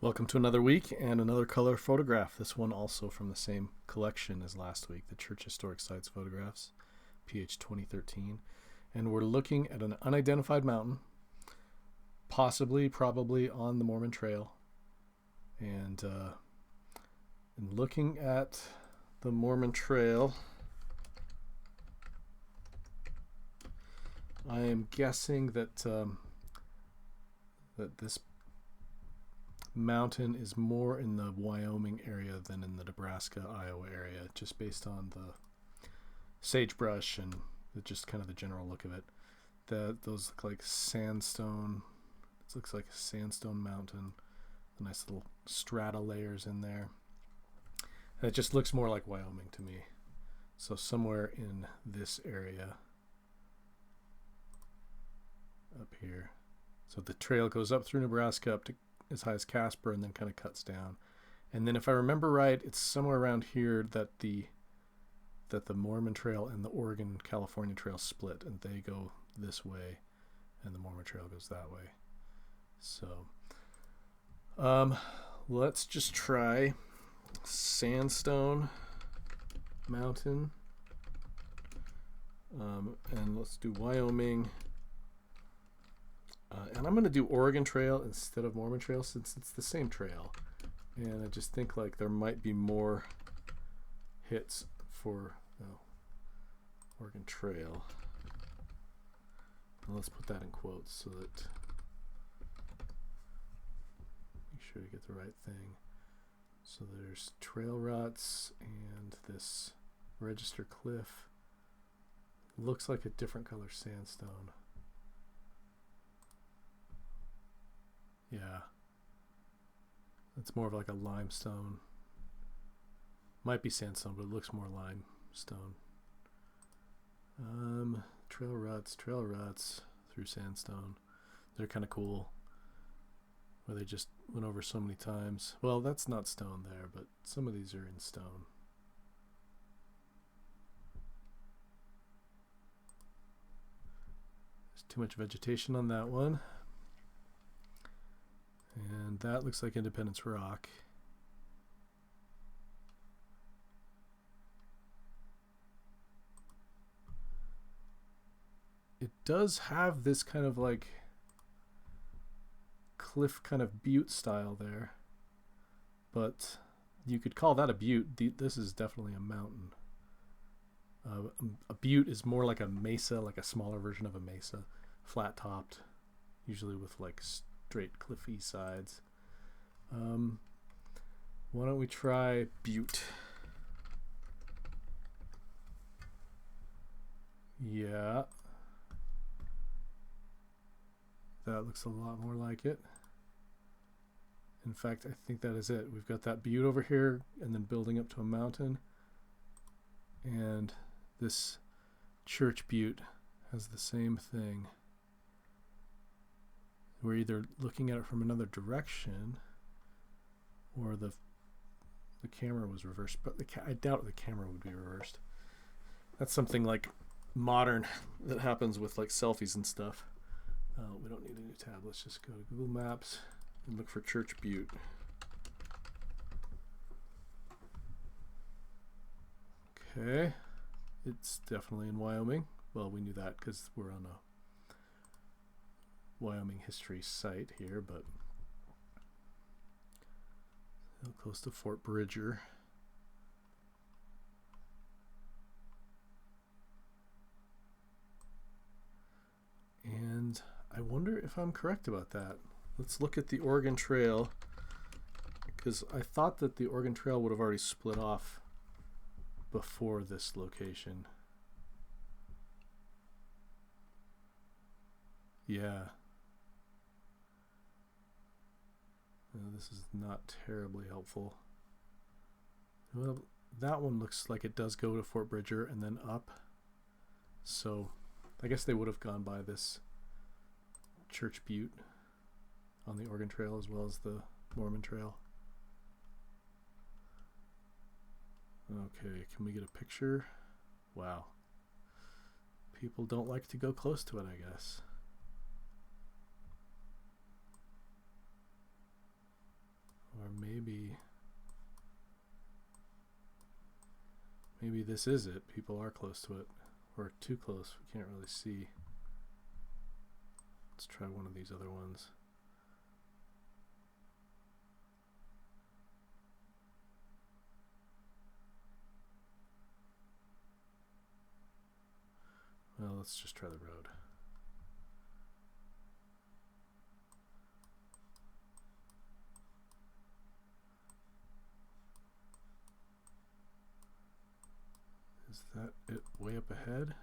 Welcome to another week and another color photograph. This one also from the same collection as last week, the Church Historic Sites Photographs, PH 2013. And we're looking at an unidentified mountain, probably on the Mormon Trail. And looking at the Mormon Trail, I am guessing that that this mountain is more in the Wyoming area than in the Nebraska, Iowa area, just based on the sagebrush and just kind of the general look of it. Those look like sandstone. This looks like a sandstone mountain. The nice little strata layers in there. And it just looks more like Wyoming to me. So somewhere in this area up here. So the trail goes up through Nebraska up to as high as Casper and then kind of cuts down. And then if I remember right, it's somewhere around here that the Mormon Trail and the Oregon California Trail split, and they go this way and the Mormon Trail goes that way. So let's just try Sandstone Mountain, and let's do Wyoming. And I'm going to do Oregon Trail instead of Mormon Trail since it's the same trail. And I just think like there might be more hits for Oregon Trail. And let's put that in quotes so that make sure to get the right thing. So there's trail ruts and this register cliff. Looks like a different color sandstone. Yeah, it's more of like a limestone. Might be sandstone, but it looks more limestone. Trail ruts through sandstone. They're kind of cool. Where they just went over so many times. Well, that's not stone there, but some of these are in stone. There's too much vegetation on that one. And that looks like Independence Rock. It does have this kind of like cliff kind of butte style there. But you could call that a butte. This is definitely a mountain. A butte is more like a mesa, like a smaller version of a mesa. Flat topped, usually with like straight cliffy sides. Why don't we try Butte? Yeah, that looks a lot more like it. In fact, I think that is it. We've got that butte over here and then building up to a mountain. And this church butte has the same thing. We're either looking at it from another direction or the camera was reversed, but I doubt the camera would be reversed. That's something like modern that happens with like selfies and stuff. We don't need a new tab. Let's just go to Google Maps and look for Church Butte. Okay, it's definitely in Wyoming. Well, we knew that because we're on a Wyoming history site here, but close to Fort Bridger. And I wonder if I'm correct about that. Let's look at the Oregon Trail, because I thought that the Oregon Trail would have already split off before this location. Yeah. This is not terribly helpful. Well, that one looks like it does go to Fort Bridger and then up. So I guess they would have gone by this Church Butte on the Oregon Trail as well as the Mormon Trail. Okay, can we get a picture? Wow. People don't like to go close to it, I guess. Maybe this is it. People are close to it. Or too close. We can't really see. Let's try one of these other ones. Well, let's just try the road. Is that it way up ahead?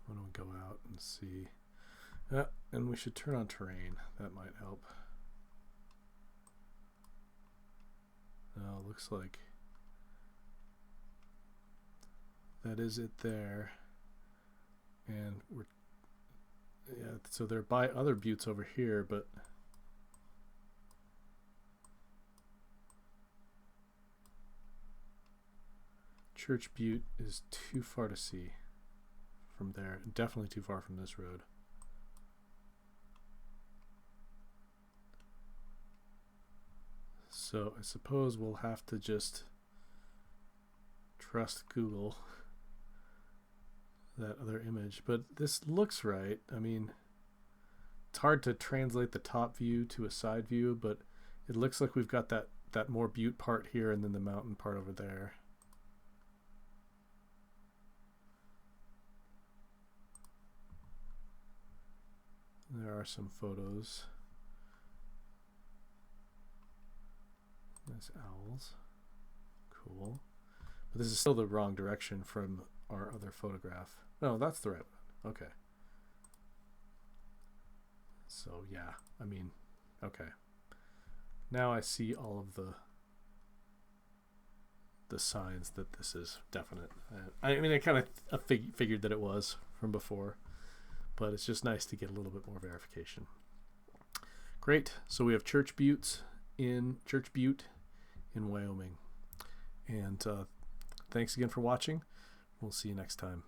Why don't we go out and see? And we should turn on terrain. That might help. Looks like that is it there. And we're, yeah, so they're by other buttes over here, but Church Butte is too far to see from there. Definitely too far from this road. So I suppose we'll have to just trust Google, that other image. But this looks right. I mean, it's hard to translate the top view to a side view, but it looks like we've got that more butte part here and then the mountain part over there. There are some photos. Nice owls. Cool. But this is still the wrong direction from our other photograph. No, that's the right one. Okay. So yeah, I mean, okay. Now I see all of the signs that this is definite. I mean, I kind of figured that it was from before, but it's just nice to get a little bit more verification. Great. So we have Church Butte in Wyoming. And thanks again for watching. We'll see you next time.